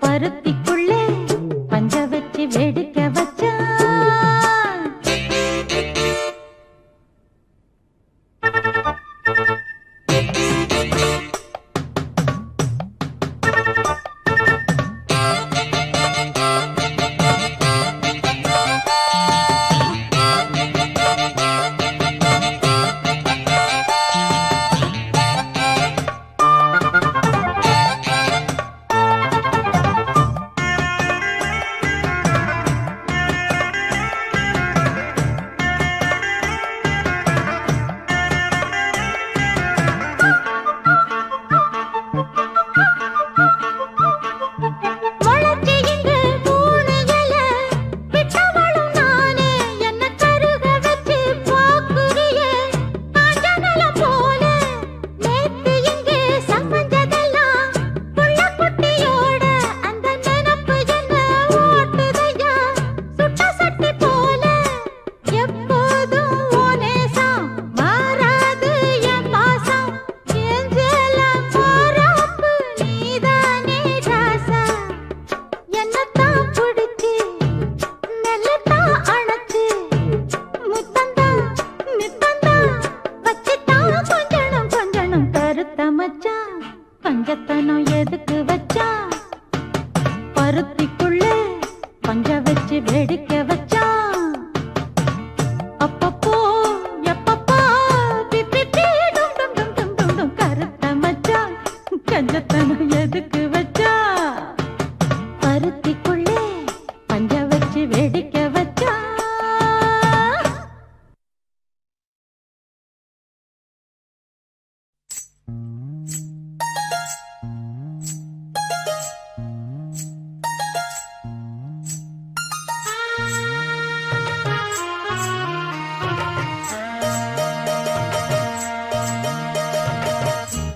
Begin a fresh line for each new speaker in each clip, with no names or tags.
பருத்திக்குள்ளே பஞ்ச வச்சு வெடிக்க வச்சா பஞ்சத்தனம் எதுக்கு வச்சா பருத்திக்குள்ளே பஞ்ச வச்சு வெடிக்க வச்சா அப்பப்போ எப்பப்பா கருத்த மச்சா கஞ்சத்தனம் எதுக்கு வச்சா பருத்திக்குள்ளே பஞ்ச வச்சு வெடிக்க வச்சா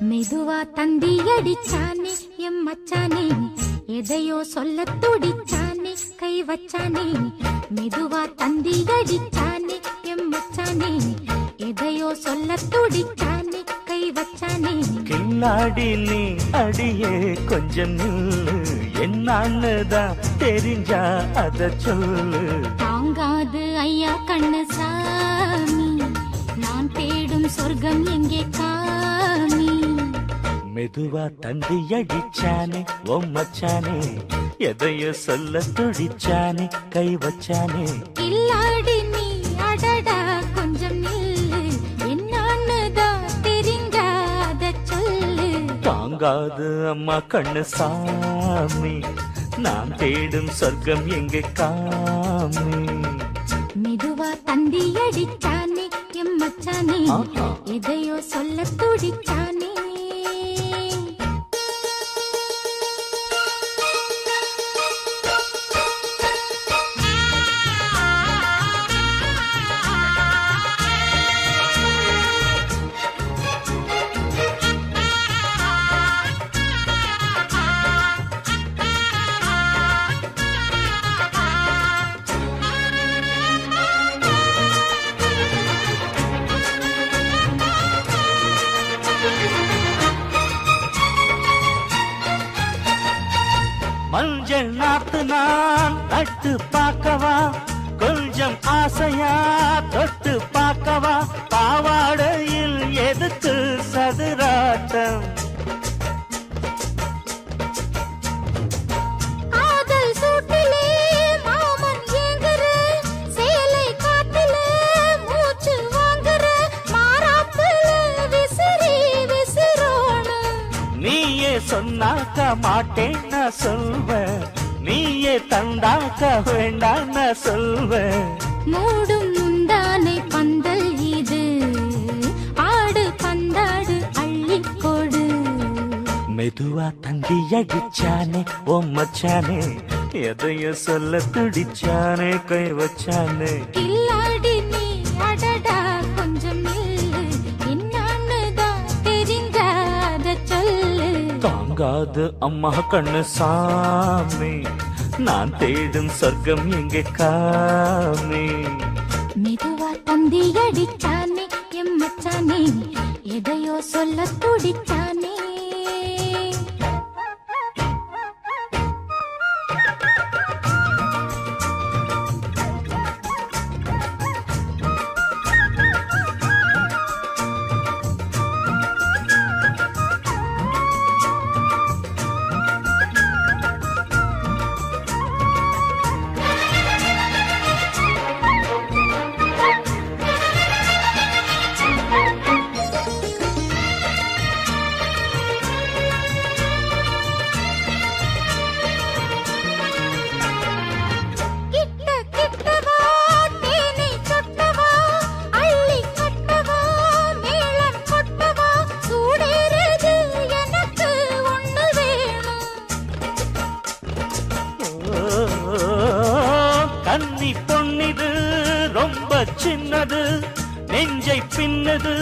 மெதுவா தந்தி அடிச்சானே எம் மச்சானே எதையோ சொல்ல துடிச்சானே கை வச்சானே மெதுவா தந்தி அடிச்சானே எம் மச்சானே எதையோ சொல்ல துடிச்சானே கை வச்சானே
கில்லாடி நீ அடியே கொஞ்சம் நில்லு என்னான்னுதான் தெரிஞ்சா அத சொல்லு
தாங்காது ஐயா கண்ணு சாமி நான் தேடும் சொர்க்கம் எங்கே காமி
மெதுவா தந்தி அடிச்சானே ஓ மச்சானே எதையோ சொல்ல துடிச்சானே கை வச்சானே
கில்லாடி நீ அடடா கொஞ்சம் நில்லு என்னான்னுதான் தெரிஞ்சாத சொல்லு
தாங்காது அம்மா கண்ணு சாமி நான் தேடும் சொர்க்கம் எங்கே காமி
மெதுவா தந்தி அடிச்சானே எம் மச்சானே எதையோ சொல்ல துடிச்சானே
மஞ்சள் நாத்து நான் நட்டு பார்க்கவா கொஞ்சம் ஆசையா தொட்டு பார்க்கவா பாவாடையில் எதுக்கு சதுராட்டம் சொன்னாக்க மாட்டேன் நான் சொல்வேன் நீயே தந்தாக்க வேண்டாம் நான் சொல்வேன்
மூடும் முந்தானை பந்தல் இது ஆடு பந்தாடு அள்ளி கொடு
மெதுவா தந்தி அடிச்சானே ஓ மச்சானே எதையோ சொல்ல துடிச்சானே கை வச்சானே
கில்லாடி நீ அடடா கொஞ்சம் நில்லு என்னான்னுதான் தெரிஞ்சாத சொல்லு
தாங்காது அம்மா கண்ணு சாமி நான் தேடும் சொர்க்கம் எங்கே காமி
மெதுவா தந்தி அடிச்சானே எம் மச்சானே எதையோ சொல்ல துடிச்சானே
சின்னது நெஞ்சை பின்னது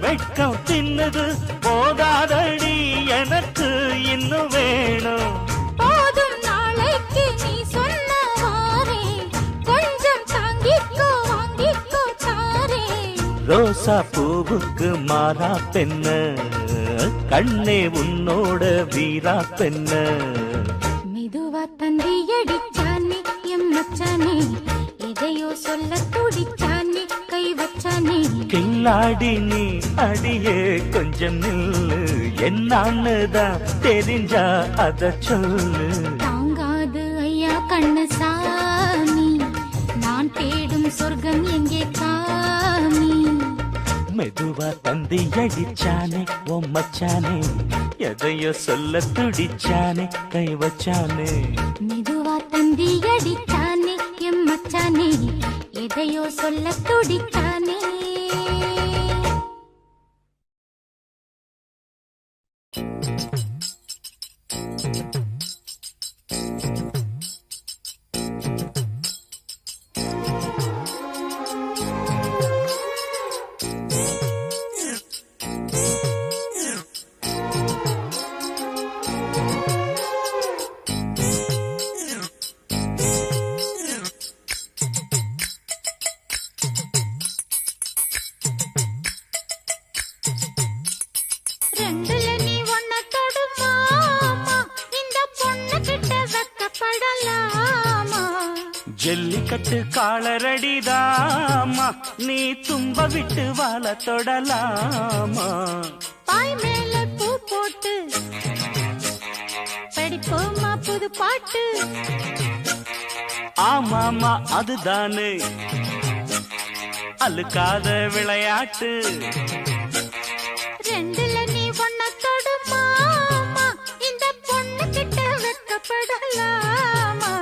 வெட்கம் தின்னது போதாதடி எனக்கு இன்னும் வேணும்
போதும் நாளைக்கு நீ சொன்னவாறே கொஞ்சம் தாங்கிக்கோ வாங்கிக்கோ தாரே
ரோசா பூவுக்கு மாறா பெண்ண கண்ணே உன்னோட வீரா பெண்ண
மெதுவா தந்தி அடிச்சானே எம் மச்சானே எதையோ சொல்ல துடிச்சானே கை வச்சானே
கில்லாடி நீ அடியே கொஞ்சம் நில்லு என்னான்னு தான் தெரிஞ்சா அத சொல்லு
தாங்காது ஐயா கண்ணு சாமி நான் தேடும் சொர்க்கம் எங்கே காமி
மெதுவா தந்தி அடிச்சானே ஓ மச்சானே எதையோ சொல்ல துடிச்சானே கை வச்சானே
மெதுவா தந்தி அடிச்சானே எம் மச்சானே எதையோ சொல்ல துடிச்சானே ரெண்டுல நீ ஒன்ன தொடுமாமா இந்த பொண்ணு கிட்ட வெக்கப்படலாமா
ஜல்லிக்கட்டு காலரடிதாமா நீ தும்ப விட்டு வாழ தொடலாமா
பாய் மேல பூ போட்டு படிப்போமா புது பாட்டு
ஆமாமா அதுதானே அழுக்காத விளையாட்டு
ரெண்டுல நீ ஒன்ன தொடுமாமா இந்த பொண்ணு கிட்ட வெக்கப்படலாமா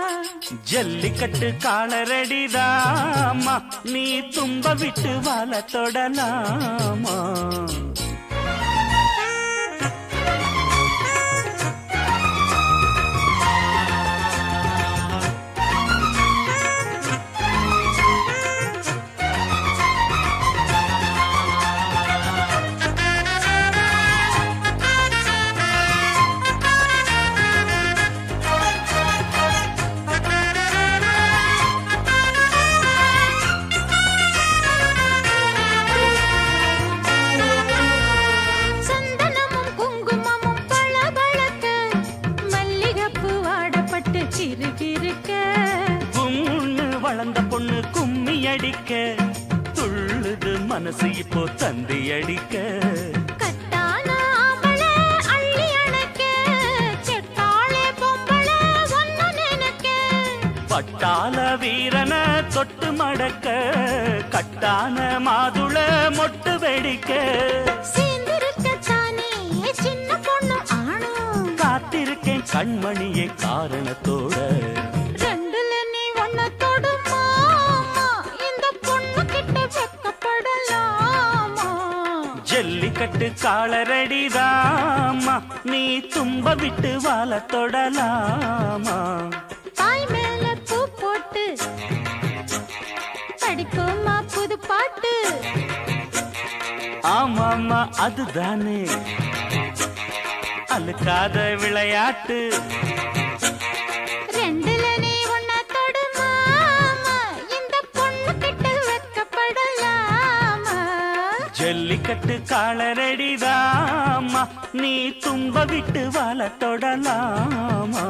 ஜல்லிக்கட்டு காலரடிதாமா நீ தும்ப விட்டு வாழ தொடலாமா
சந்தனமும் குங்குமமும் பளபளக்க மல்லிகைப்பூ வாடப்பட்டு சிறுகிருக்க
கும்முன்னு வளர்ந்த பொண்ணு கும்மி அடிக்க துள்ளுது மனசு இப்போ தந்தி அடிக்க
கட்டான ஆம்பளை அள்ளி அணைக்க செட்டாளே பொம்பளை ஒன்னு நினைக்க
பட்டாள வீரன தொட்டு மடக்க கட்டான மாதுள மொட்டு வெடிக்க
சேர்ந்திருக்கத்தானே சின்ன பொண்ணு ஆணும்
காத்திருக்கேன் கண்மணியே காரணத்தோட
ரெண்டுல நீ ஒன்ன தொடுமாமா இந்த பொண்ணு கிட்ட வெக்கப்படலாமா
ஜல்லிக்கட்டு காலரடிதாமா நீ தும்ப விட்டு வாழ தொடலாமா
தாய் மேல பூ போட்டு படிப்போமா புது பாட்டு
ஆமாமா அதுதானே அழுக்காத விளையாட்டு
ரெண்டுல நீ ஒன்ன தொடுமாமா இந்த பொண்ணு கிட்ட வெக்கப்படலாமா
ஜல்லிக்கட்டு காலரடிதாமா நீ தும்ப விட்டு வாழ தொடலாமா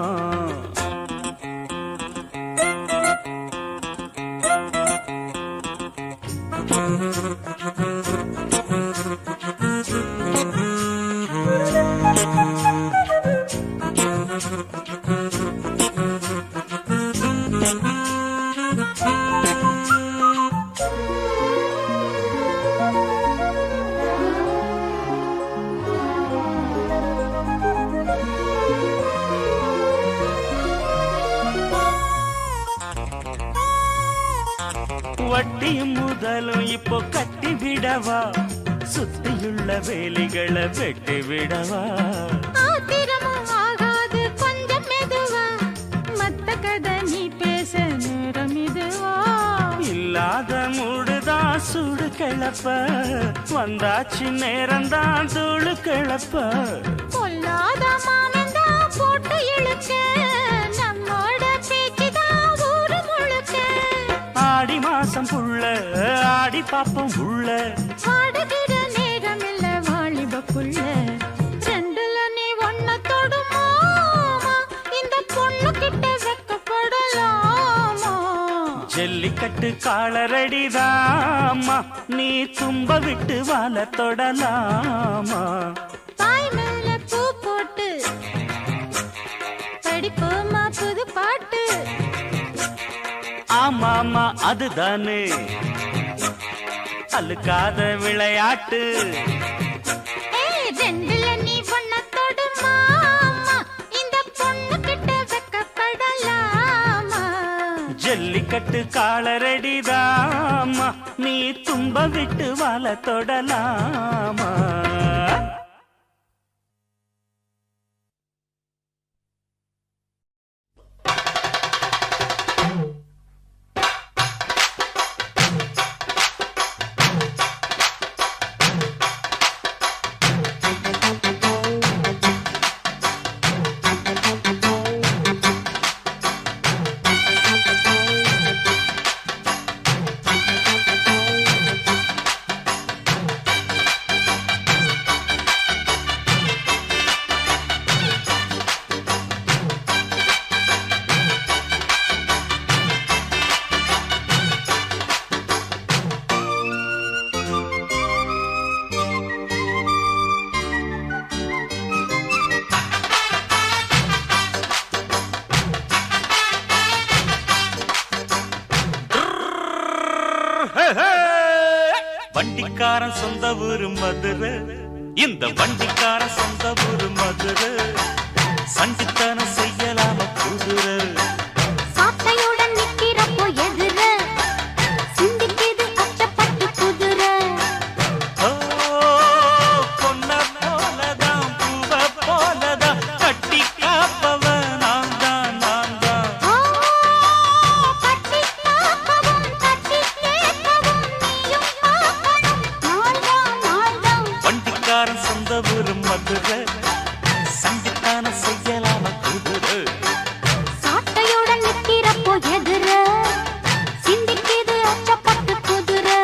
வட்டியும் முதலும் இப்போ கட்டி விடவா சுத்தியுள்ள வேலிகளை வெட்டி விடவா
ஆத்திரமும் ஆகாது கொஞ்சம் மெதுவா மத்த கதை நீ பேச நேரம் இதுவா
இல்லாத மூடுதான் சூடு கிளப்ப வந்தாச்சு நேரம்தான் தூளு கிளப்ப
பொல்லாத மானந்தான் போட்டு இழுக்க நம்மோட பேச்சுதான் ஊரு முழுக்க
ஆடி மாசம் புள்ள ஆடி பாப்போம் உள்ள
ஆடுகிற நேரம் இல்ல வாலிப புள்ள ரெண்டுல நீ ஒன்ன தொடுமா இந்த பொண்ணு கிட்ட வெக்கப்படலாமா
ஜல்லிக்கட்டு காலரடிதாமா நீ தும்ப விட்டு வாழ தொடலாமா
தாய் மேல பூ போட்டு படிப்போமா புது பாட்டு
ஆமாமா அதுதானே அழுக்காத விளையாட்டு
ரெண்டுல நீ பொண்ண தொடுமா இந்த பொண்ணு கிட்ட வெக்கப்படலாமா
ஜல்லிக்கட்டு காலரடிதாமா நீ தும்ப விட்டு வாழ தொடலாமா வண்டிக்காரன் சொந்த ஊரு மதுரை இந்த வண்டிக்காரன் சொந்த ஊரு மதுரை சண்டித்தனம் செய்யலாம குதிரை
சாட்டையுடன் நிக்கிறப்போ எதிர சிந்திக்கிது அச்சப்பட்டு குதிரை
ஓ பொன்ன போலதான் பூவ போலதான் கட்டி காப்பவ நான் தான்
கட்டி காக்கவும் கட்டி கேட்கவும் நீயும் பார்க்கணும் நாள்தான்
வண்டிக்காரன் சொந்த ஊரு மதுரை சண்டித்தனம் செய்யலாம குதிரை
சாட்டையுடன் நிக்கிறப்போ எதிர சிந்திக்கிது அச்சப்பட்டு குதிரை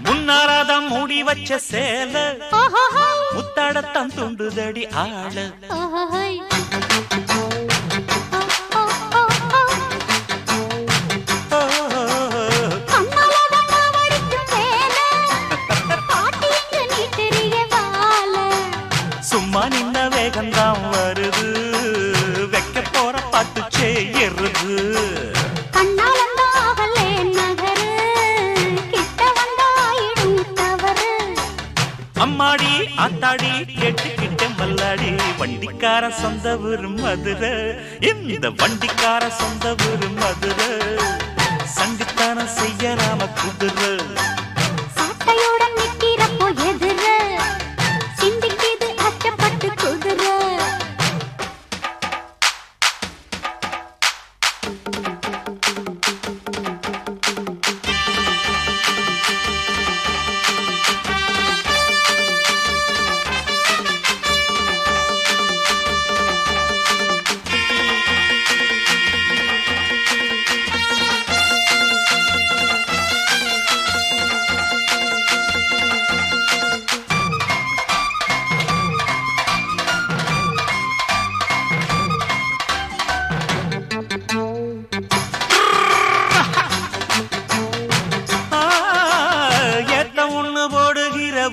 முன்னாராதான் மூடி வச்ச சேல முத்தாடத்தான் துண்டுதடி ஆள சும்மா நின்ன வேகம்தான் வருது வைக்க போற பாட்டு செய்யறது அம்மாடி ஆத்தாடி கேட்டுக்கிட்ட மல்லாடி வண்டிக்கார சொந்த ஊரு மதுரை இந்த வண்டிக்கார சொந்த ஊரு மதுரை சண்டித்தனம் செய்யலாம குதிரை
சாட்டையுடன் நிக்கிறப்போ எதிர சிந்திக்கிது அச்சப்பட்டு குதிரை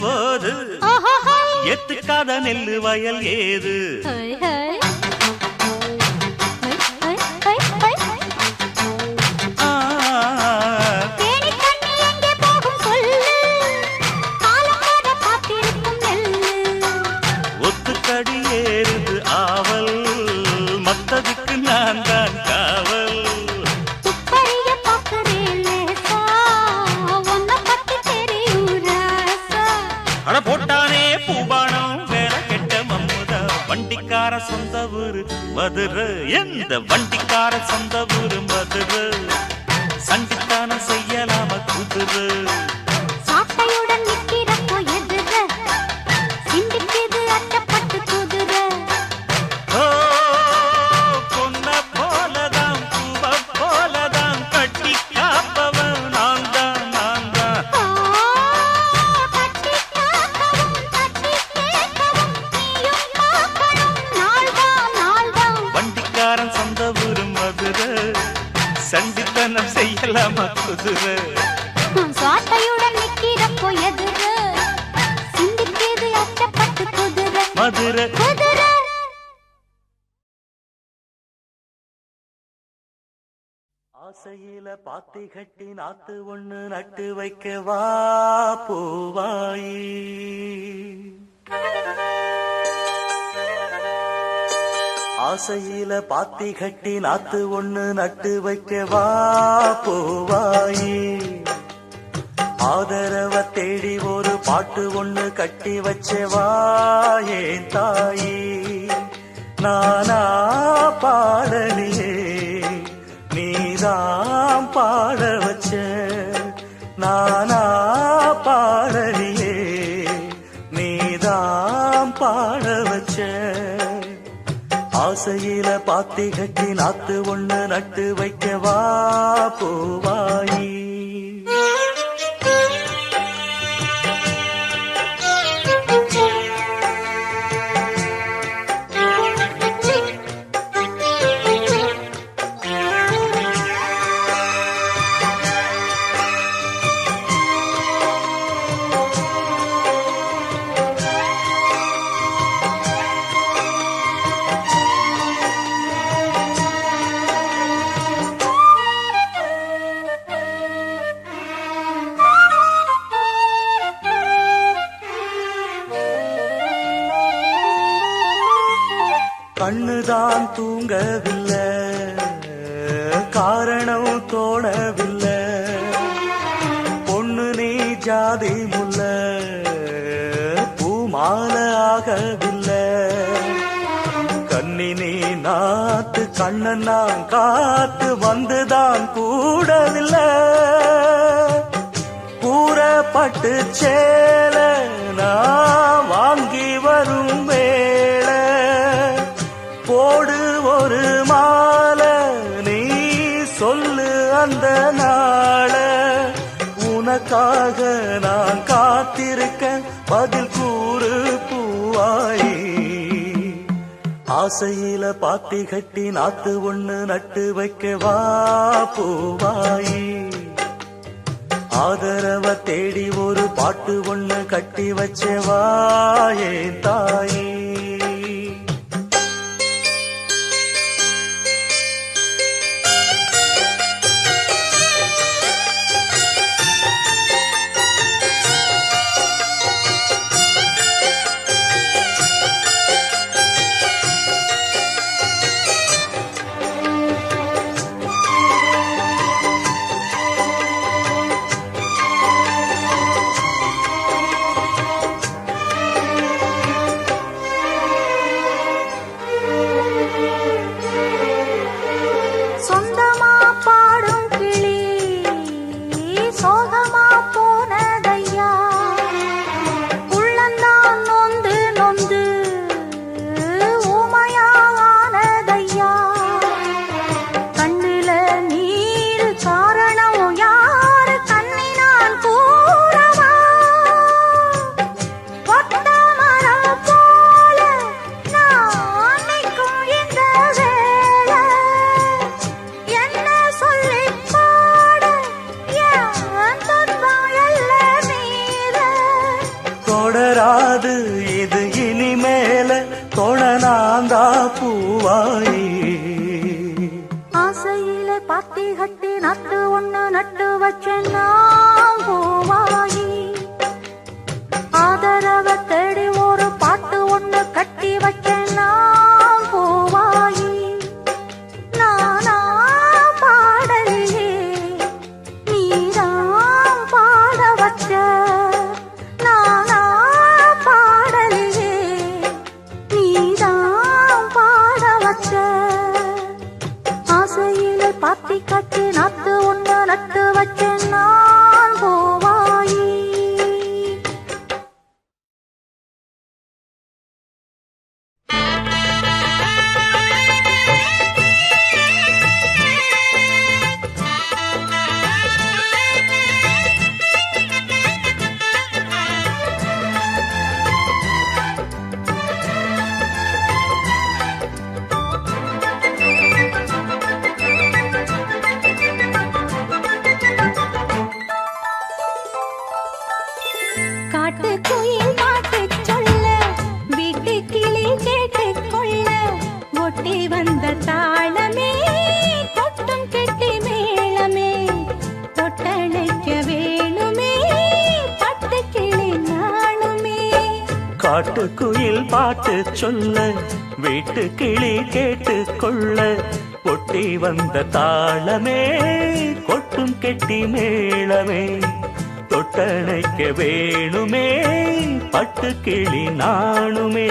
போது எத்துக்காத நெல்லு வயல் ஏது
தேனி தண்ணி எங்கே
நான் தான் காவல்.
துப்பறிய பார்க்கிறேன் லேசா, உன்னை பத்தி தெரியும் ராசா.
அட போட்டானே பூபானம் வேற கெட்ட மம்முதா. வண்டிக்கார சொந்த ஊரு மதுரை, எந்த வண்டிக்கார சொந்த ஊரு மதுரை. சண்டித்தானம் செய்யலாம குதிரை.
சாட்டையுடன் நிக்கிறப்போ எதிர சிந்திக்குது அட்டப்பட்டு குதிரை.
ஓ பொன்ன போலதான் பூவ போலதான் கட்டி காப்பவன் நான் தான் நான் தான்.
கட்டி காக்கவும் தட்டி கேட்கவும் நீயும் பார்க்கணும் நாள்தான் நாள்தான்.
வண்டிக்காரன் சொந்த ஊரு மதுரை, சண்டித்தனம் செய்யலாம குதிரை.
சாட்டையுடன் நிக்கிறப்போ எதிர சிந்திக்குது அட்டப்பட்டு குதிரை
மதுரை
குதிரை.
ஆசையில பாத்தி கட்டி நாத்து ஒண்ணு நட்டு வைக்க வா பூவாயி. ஆசையில பாத்தி கட்டி நாத்து ஒண்ணு நட்டு வைக்க வா பூவாயி. ஆதரவ தேடி ஒரு பாட்டு ஒண்ணு கட்டி வச்சவா ஏன் தாயி. நானா பாடலியே நீதான் பாட வச்ச. நானா பாடலியே நீதான் பாட வச்ச. ஆசையில பாத்தி கட்டி நாத்து ஒண்ணு நட்டு வைக்கவா பூவாயி. கண்ணுதான் தூங்கவில்லை, காரணம் தோணவில்லை. பொண்ணு நீ ஜாதி முல்ல, பூமால ஆகவில்லை. கண்ணி நீ நாத்து கண்ணன் நான் காத்து வந்துதான் கூடவில்லை. கூறப்பட்டு சேல நான் வாங்கி வரும் வேளை. போடு ஒரு மாலை நீ சொல்லு அந்த நாள. உனக்காக நான் காத்திருக்க பதில் கூறு பூவாயி. ஆசையில பாத்தி கட்டி நாத்து ஒண்ணு நட்டு வைக்க வா பூவாயி. ஆதரவ தேடி ஒரு பாட்டு ஒண்ணு கட்டி வச்சவா ஏன் தாயி. தொடராது இது இனிமேல தொடனாந்தா பூவாயி.
ஆசையில பாத்தி கட்டி நட்டு ஒண்ணு நட்டு வச்சேன்னா பூவாயி. ஆதரவ தேடி ஒரு பாட்டு ஒண்ணு கட்டி வச்சேன்னா பூவாயி. பாத்தி கட்டி நாத்து ஒண்ணு நட்டு வச்சேன் நான் போவாயி. காட்டுக்குயில் பாட்டு சொல்ல வீட்டு கிளி கேட்டு கொள்ள ஒட்டி வந்த தாளமே கொட்டும் கெட்டி மேளமே தொட்டணைக்க வேணுமே பட்டு கிளி நாணுமே.
காட்டுக்குயில் பாட்டு சொல்ல வீட்டு கிளி கேட்டு கொள்ள ஒட்டி வந்த தாளமே கொட்டும் கெட்டி மேளமே தொட்டணைக்க வேணுமே பட்டு கிளி நாணுமே.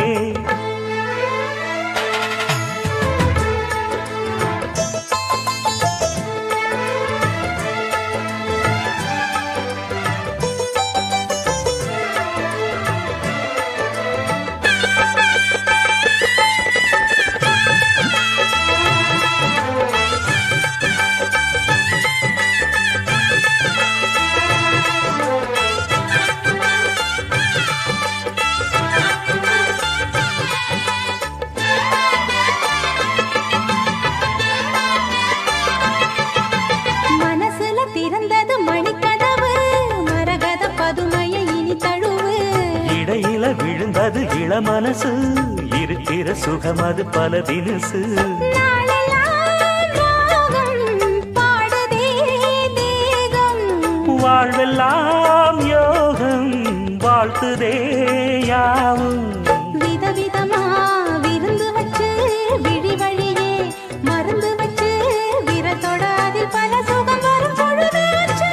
விழுந்தது இளமனசு இருக்கிற சுகமது பல தினசு. வாழ்வெல்லாம் யோகம் வாழ்த்துதே யாவும்.
விதவிதமா விருந்து வச்சு விழி வழியே மருந்து வச்சு விரத்தோட அதில் பல சுகம் வரும் பொழுதாச்சு.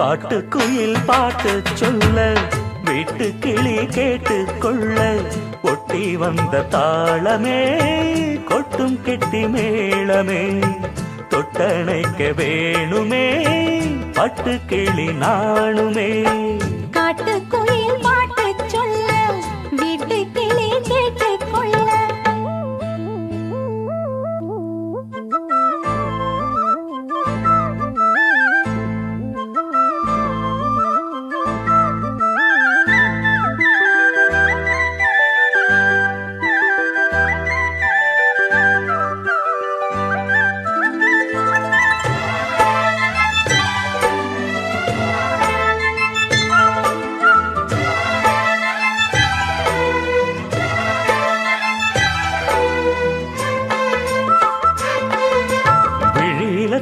காட்டுக்குயில் பாட்டு சொல்ல வீட்டு கிளி கேட்டு கொள்ள ஒட்டி வந்த தாளமே கொட்டும் கெட்டி மேளமே தொட்டணைக்க வேணுமே பட்டு கிளி நாணுமே.
காட்டுக்குயில் பாட்டு சொல்ல வீட்டு கிளி கேட்டு கொள்ள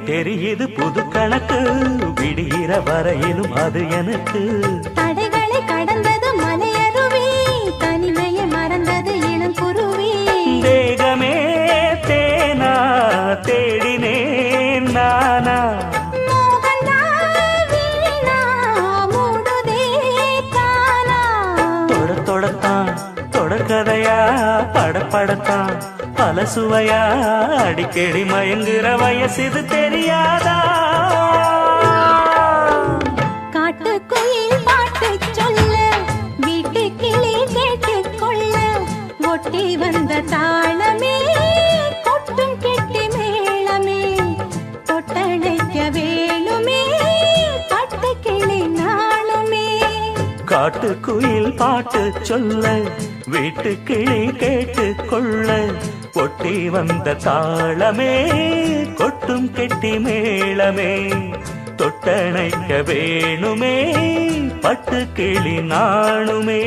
தெரியுது புது கணக்கு விடுகிற வரையிலும் அது எனக்கு.
தடைகளை கடந்தது மலையருவி தனிமையை மறந்தது இளங்குருவி.
தேகமே தேனா தேடினேன் நானா தொட தொடத்தான் தொடர்கதையா படப்படத்தான் பல சுவையா அடிக்கடி மயங்குற வயசு தெரியாதா.
காட்டுக்குயில் பாட்டு சொல்ல வீட்டு கிளி கேட்டு கொள்ள ஒட்டி வந்த தாளமே கொட்டும் கெட்டி மேளமே தொட்டணைக்க வேணுமே பட்டு கிளி நாளுமே.
காட்டுக்குயில் பாட்டு சொல்ல வீட்டு கிளி கேட்டு கொள்ள ஒட்டி வந்த தாளமே கொட்டும் கெட்டி மேளமே தொட்டணைக்க வேணுமே பட்டு கிளி நாணுமே.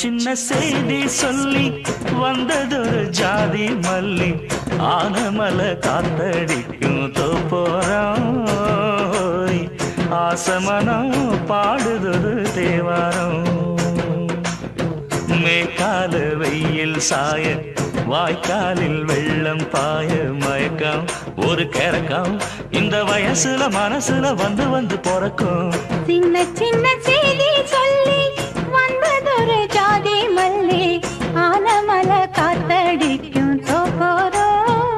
சின்ன செய்தி சொல்லி வந்ததொரு ஜாதி மல்லி ஆனமல காத்தடிக்கும் தோப்போரம் ஆசமனம் பாடுதொரு தேவாரம் மேற்கால வெயில் சாய வாய்க்காலில் வெள்ளம் பாய மயக்கம் ஒரு கிறக்கம் இந்த வயசுல மனசுல வந்து வந்து பிறக்கும்
சின்ன சின்ன செய்தி சொல்லி வந்ததொரு ஜாதி மல்லி ஆனமல காத்தடிக்கும் தோப்போரோய்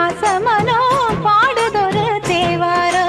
ஆசமனோ பாடுதொரு தேவாரம்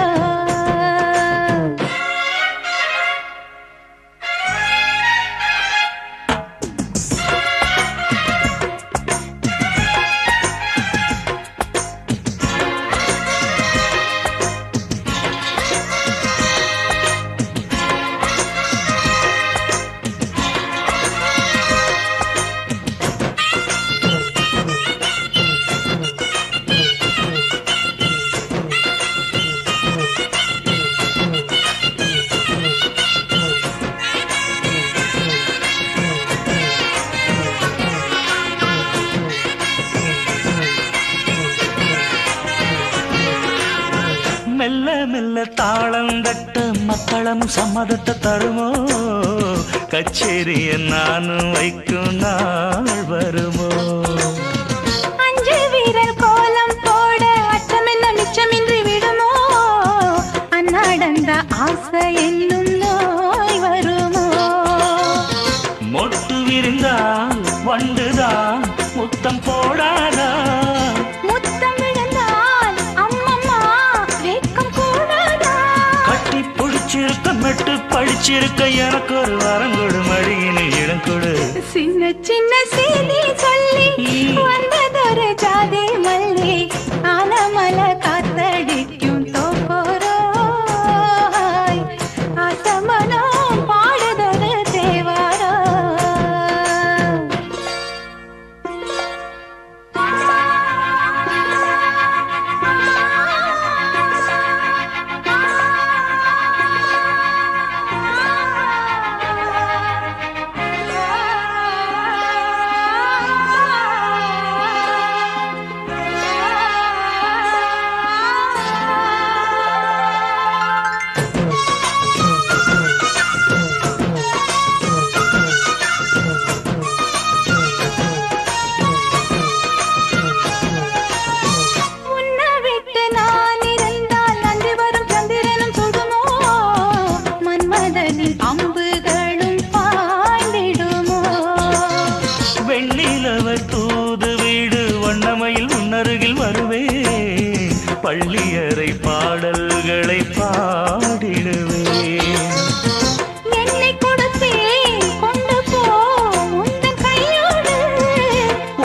மெல்ல மெல்ல தாளம் தட்ட மக்களும் சம்மதத்தை தருமோ கச்சேரிய நானும் வைக்கும் நாள் வருமோ
அஞ்சு வீரர் கோலம் போட அச்சமென்ன மிச்சமின்றி விடுமோ அந்நாடந்த ஆசை என்னும் நோய் வருமோ
மொட்டு விரிந்தால் வண்டுதான் முத்தம் போடாதா
முத்தம் விழுந்தால் அம்மம்மா வெட்கம் கூடாதா
கட்டி பிடிச்சிருக்க மெட்டு படிச்சிருக்க எனக்கு ஒரு வரம் கொடு மடியினு இடம் கொடு
சின்ன சின்ன செய்தி சொல்லி வந்ததொரு ஜாதி மல்லி ஆனமல காத்தடிக்கும் தோப்போரோய் ஆசமனோ பாடுதொரு தேவாரம்
பள்ளியறை பாடல்களை பாடிடுவேன்
என்னை கொடுத்தே கொண்டு போ உந்தன் கையோடு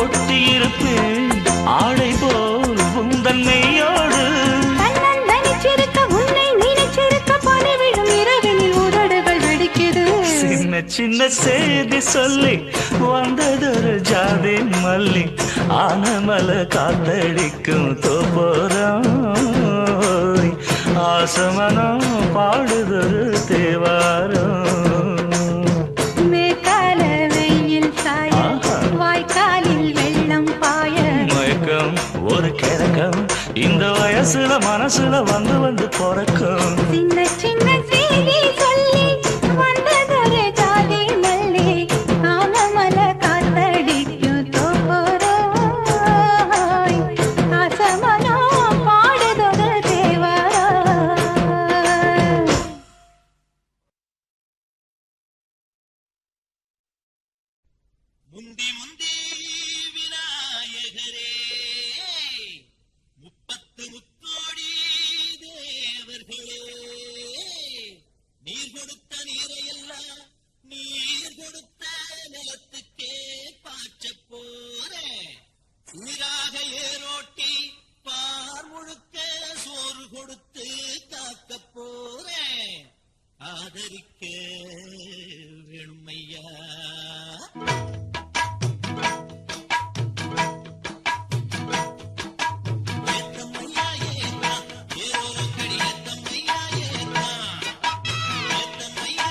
ஒட்டியிருப்பேன் ஆடை போல் உந்தன் மெய்யோடு
தன்னந்தனிச்சிருக்க உன்னை நினைச்சிருக்க பணிவிடும் இரவினில் உதடுகள் வெடிக்குது
சின்ன சின்ன செய்தி சொல்லி வந்ததொரு ஜாதி மல்லி ஆனமல காத்தடிக்கும் தோப்போரம் ஆசமனம் பாடுதொரு தேவாரம்
மேற்கால வெயில் சாய வாய்க்காலில் வெள்ளம் பாய
மயக்கம் ஒரு கிறக்கம் இந்த வயசுல மனசுல வந்து வந்து பிறக்கும்
சின்ன சின்ன செய்தி சொல்லி வந்ததொரு ஜாதி மல்லி ஆனமல காத்தடிக்கும் தோப்போரோய் ஆசமனோ பாடுதொரு தேவாரம்
முந்தி முந்தி விநாயகரே 30 முக்கோடி தேவர்களே நீர் கொடுத்த நீரையெல்லாம் நீர் கொடுத்த நிலத்துக்கே பாய்ச்ச போறேன் உயிராக ஏரோட்டி பார் முழுக்க சோறு கொடுத்து காக்க போறேன் ஆதரிக்க வேணுமையா ஏத்தம்மையா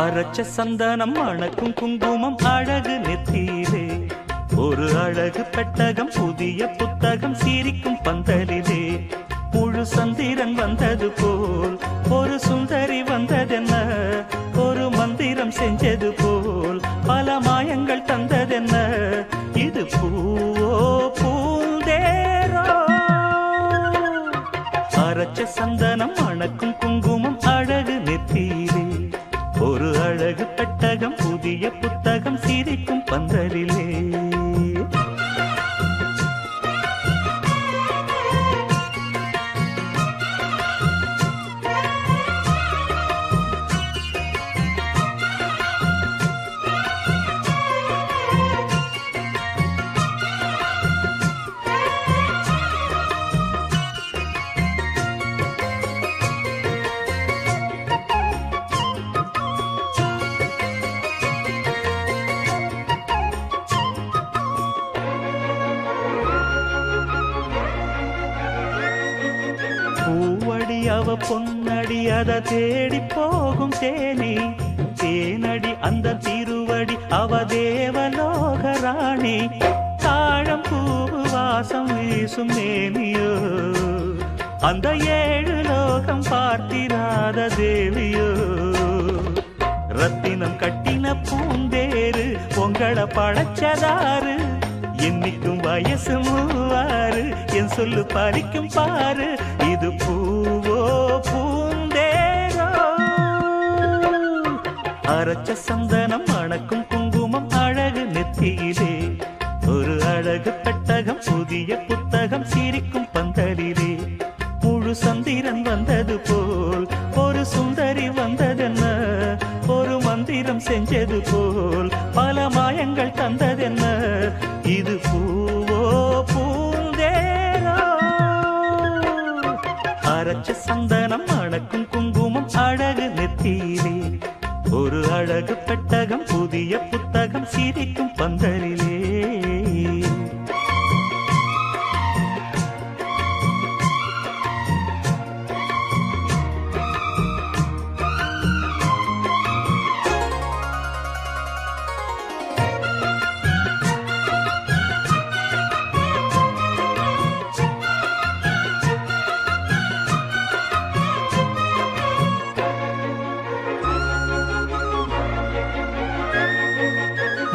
அரைச்ச சந்தனம் அணக்கும் குங்குமம் அழகு நெத்தியிலே ஒரு அழகு பெட்டகம் புதிய புத்தகம் சிரிக்கும் பந்தலிலே முழு சந்திரன் வந்தது போல் ஒரு சுந்தரி வந்ததென்ன ஒரு மந்திரம் செஞ்சது போல் பல மாயங்கள் தந்ததென்ன இது பூவோ பூந்தேரோ அரைச்ச சந்தனம் அணக்கும் குங்குமம் அழகு நெத்தியிலே ஒரு அழகு பெட்டகம் புதிய புத்தகம் சிரிக்கும் பந்தலிலே அவ பொன்னடி அத தேடி போகும் தேனி தேனடி அந்த திருவடி அவ தேவலோக ராணி தாழம் பூவு வாசம் வீசும் மேனியோ அந்த ஏழு லோகம் பார்த்திராத தேவியோ ரத்தினம் கட்டின பூந்தேரு உங்களை படைச்சதாரு என்னைக்கும் வயசு மூவாறு என் சொல்லு பறிக்கும் பாரு இது பூவோ பூந்தேரோ அரைச்ச சந்தனம் அணக்கும் குங்குமம் அழகு நெத்தியிலே ஒரு அழகு பெட்டகம் புதிய புத்தகம் சிரிக்கும் பந்தலிலே முழு சந்திரன் வந்தது போல் ஒரு சுந்தரி வந்ததென்ன ஒரு மந்திரம் செஞ்சது போல் பல மாயங்கள் தந்ததென்ன இது பூவோ பூந்தேரோ அரைச்ச சந்தனம் அணக்கும் குங்குமம் அழகு நெத்தியிலே ஒரு அழகு பெட்டகம் புதிய புத்தகம் சிரிக்கும் பந்தலிலே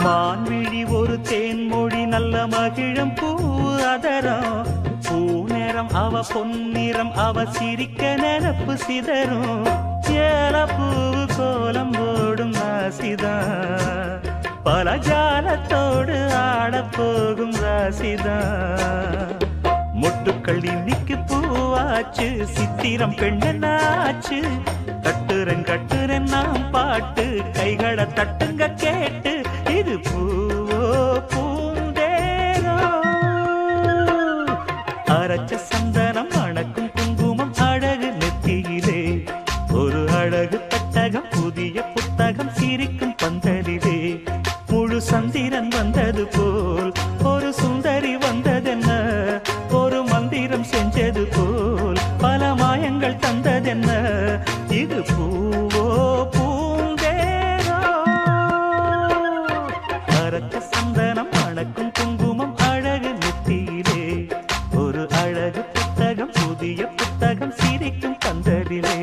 மான்விழி ஒரு தேன்மொழி நல்ல மகிழம் பூ அதரம் பூநேரம் அவ பொன்னிறம் அவ சிரிக்க நினப்பு சிதறும் ஏல பூவு கோலம் போடும் ராசிதான் பல ஜாலத்தோடு ஆடப்போகும் ராசிதான் முட்டுக்கள் இன்னைக்கு பூவாச்சு சித்திரம் பெண்ணாச்சு கட்டுரன் நாம் பாட்டு கைகளை தட்டுங்க கேட்டு இது பூவோ பூந்தேரோ அரைச்ச சந்தனம் அணக்கும் குங்குமம் அழகு நெத்தியிலே ஒரு அழகு பெட்டகம் புதிய புத்தகம் சிரிக்கும் பந்தலிலே முழு சந்திரன் வந்தது போல் ஒரு சுந்தரி வந்ததென்ன ஒரு மந்திரம் செஞ்சது போல் பல மாயங்கள் தந்ததென்ன இது பூவோ பூந்தேரோ அரைச்ச சந்தனம் அணக்கும் குங்குமம் அழகு நெத்தியிலே ஒரு அழகு புத்தகம் புதிய புத்தகம் சிரிக்கும் பந்தலிலே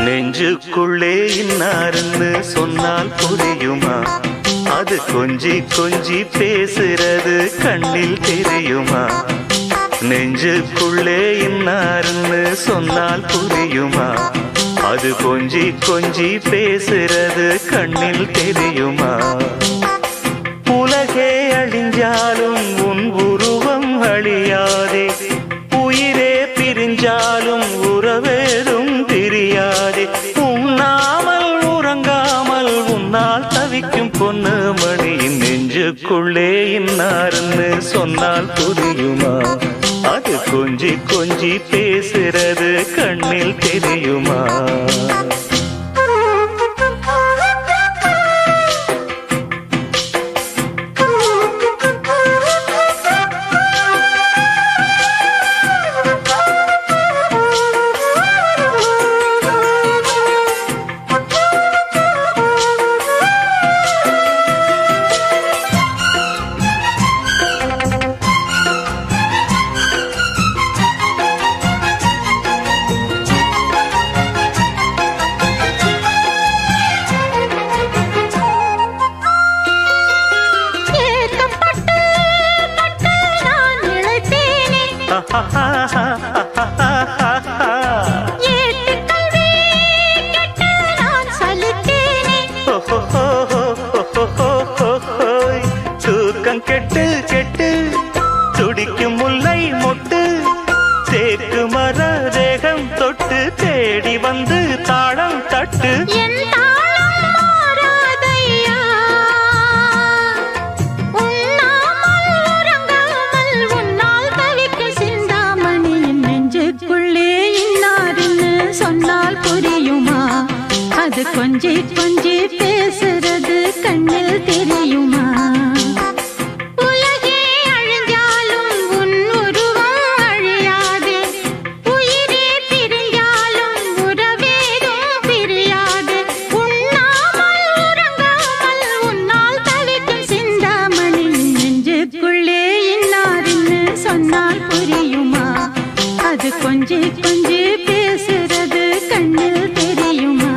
நெஞ்சுக்குள்ளே இன்னாருன்னு சொன்னால் புரியுமா அது கொஞ்சி கொஞ்சி பேசுறது கண்ணில் தெரியுமா நெஞ்சுக்குள்ளே இன்னாருன்னு சொன்னால் புரியுமா அது கொஞ்சி கொஞ்சி பேசுறது கண்ணில் தெரியுமா உலகே அழிஞ்சாலும் உன் உருவம் அழியாதே உயிரே பிரிஞ்சாலும் உறவேதும் தெரியாதே உண்ணாமல் உறங்காமல் உன்னால் தவிக்கும் பொண்ணு நெஞ்சுக்குள்ளே இன்னாருன்னு சொன்னால் புரியுமா? அது கொஞ்சி கொஞ்சி பேசுறது கண்ணில் தெரியுமா? தூக்கம் கெட்டு கெட்டு துடிக்கும் முல்லை மொட்டு தேக்கு மர தேகம் தொட்டு தேடி வந்து தாளம் தட்டு
அது கொஞ்சி கொஞ்சி பேசுறது கண்ணில் தெரியுமா? உலகே அழிஞ்சாலும் உன் உருவம் அழியாது, உயிரே பிரிஞ்சாலும் உறவேதும் பிரியாது. உண்ணாமல் உறங்காமல் உன்னால் தவிக்கும் சிந்தாமணி நெஞ்சுக்குள்ளே இன்னாருன்னு சொன்னால் புரியுமா? அது கொஞ்சி கொஞ்சி பேசுறது கண்ணில் தெரியுமா?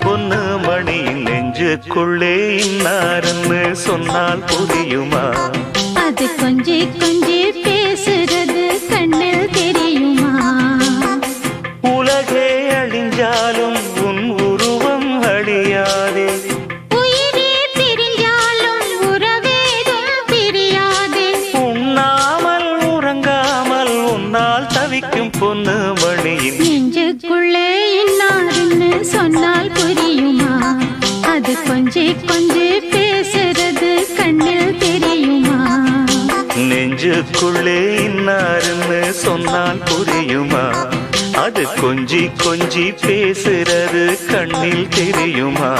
பொண்ணு மணி நெஞ்சுக்குள்ளே இன்னாருன்னு சொன்னால் புரியுமா?
அது கொஞ்சி கொஞ்சி பேசுறது கண்ணில் தெரியுமா?
உலகே அழிஞ்சாலும் உன் உருவம் அழியாதே,
உயிரே பிரிஞ்சாலும் உறவேதும் பிரியாதே.
உண்ணாமல் உறங்காமல் உன்னால் தவிக்கும் பொண்ணு மணியின்
நெஞ்சுக்குள்ளே இன்னாருன்னு சொன்னால் புரியுமா? அது கொஞ்சி கொஞ்சி பேசுறது கண்ணில் தெரியுமா?
நெஞ்சுக்குள்ளே இன்னாருன்னு சொன்னால் புரியுமா? அது கொஞ்சி கொஞ்சி பேசுறது கண்ணில் தெரியுமா?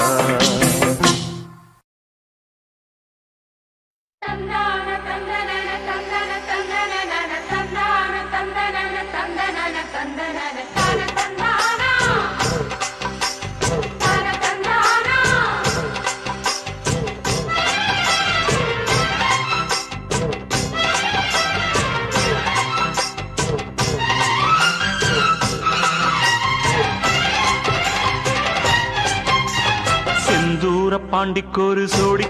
பாண்டிக்கொரு சோடி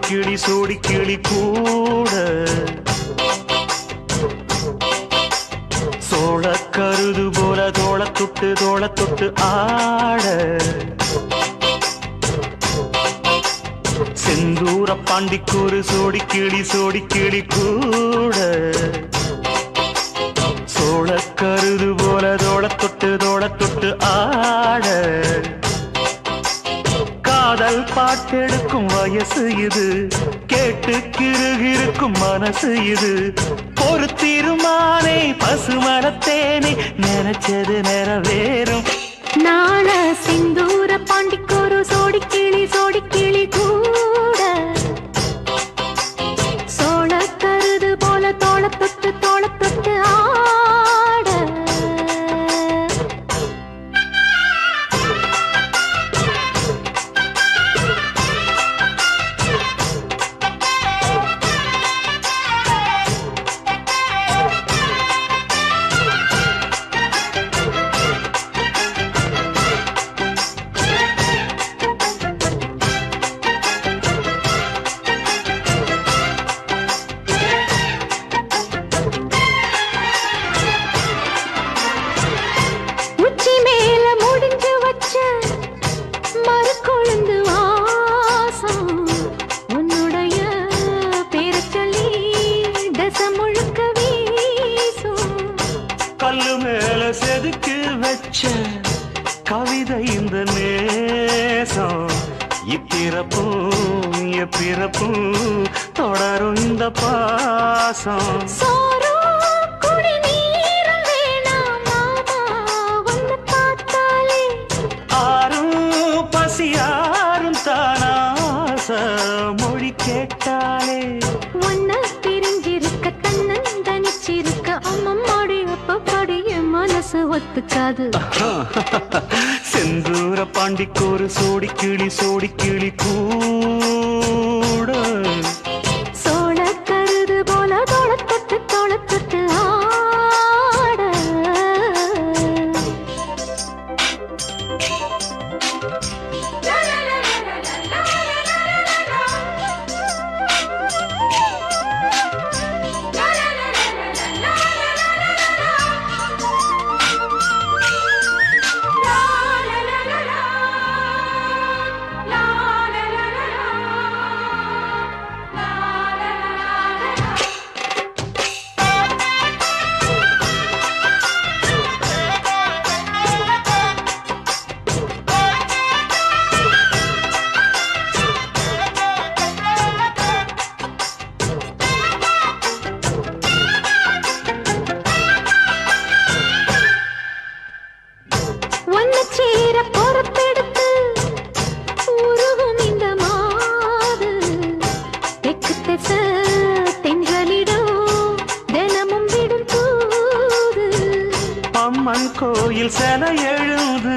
கிளி கூட சோழ கருது போல தோள தொட்டு ஆட செந்தூர பாண்டிக்கொரு சோடி கிளி கூட சோழ கருது போல தோள தொட்டு ஆட காதல் பாட்டெடுக்கும் வயசு இது, கேட்டு கிருகிருக்கும் மனசு இது. ஒரு தீர்மானே பசுமரத்தேனே நினைச்சது நிறைவேறும்.
நாள சிந்தூர பாண்டிக்கொரு சோடி கிளி கூட சோழ கருது போல தோள தொட்டு ஆட.
கல்லு மேல செதுக்கி வச்ச கவிதை இந்த நேசம். இப்பிறப்பும் எப்பிறப்பும் தொடரும் இந்த பாசம். ஆரும் பசியாரும் தானாச மொழி கேட்டாலே
மனசு ஒத்துக்காது.
செந்தூர பாண்டிக்கொரு சோடி கிளி கூட
சோழ கருது போல தோள தொட்டு ஆட.
அம்மன் கோயில் சில எழுது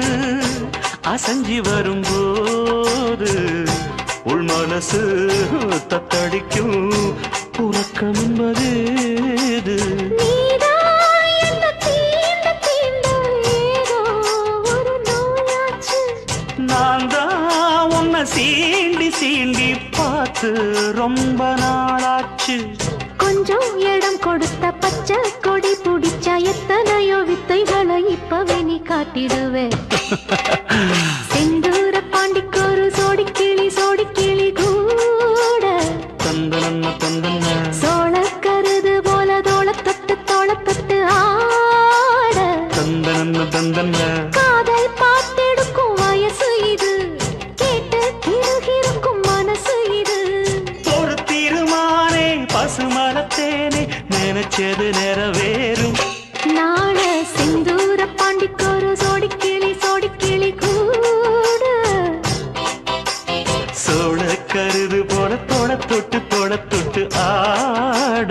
அசஞ்சி வரும்போது உள் மனசு தத்தடிக்கும் உறக்கம் என்பது. நான் தான் உன்னை சீண்டி பார்த்து ரொம்ப நாளாச்சு.
கொஞ்சம் இடம் கொடுத்த பச்சை கொடி பிடிச்சா எத்தனையோ வித்தைகளை இப்பவே நீ காட்டிடுவே. செந்தூர பாண்டிக்கொரு சோடி கிளி கூட சோழ கருது போல தோள தொட்டு ஆட. காதல் பார்த்தெடுக்கும் வயசு இது, கேட்டு கிருகிருக்கும் மனசு இது.
ஒரு தீர்மானே பசுமரத்தேனே நினைச்சது நிறைவேறும்.
நாள சிந்தூர பாண்டிக்கொரு சோடி கிளி கூட
சோழ கருது போல தோள தொட்டு ஆட.